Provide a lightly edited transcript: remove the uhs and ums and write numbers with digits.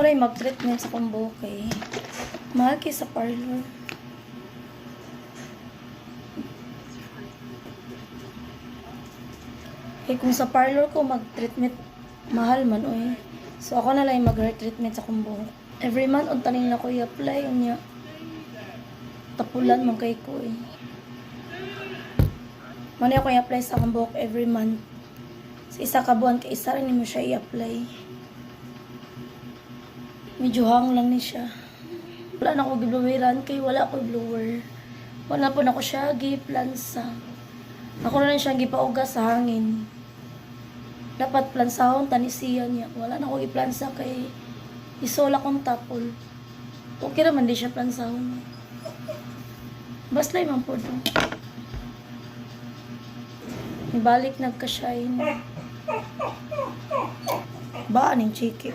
Ako rin mag-treatment sa kong buhok eh. Mahal kayo sa parlor. Eh kung sa parlor ko mag-treatment, mahal man oy. So ako na lang mag-treatment sa kong buhok. Every month unta ning na ko i-apply unya. Tapulan man kay ko eh. Mani ako i-apply sa akong buhok every month. Sa isa ka buwan kay isa rin mo siya i-apply. Medyo hang lang ni siya. Wala na ako gibloweran kay wala ko blower. Wala po na ko siya giplansa. Ako na lang siya gipaugas sa hangin. Dapat plansahon tanisiya niya. Wala na ako giplansa kay isola kong tapol. Okay naman di siya plansahon. Baslay man po doon. Ibalik nagka-shine. Ba, aning chiki.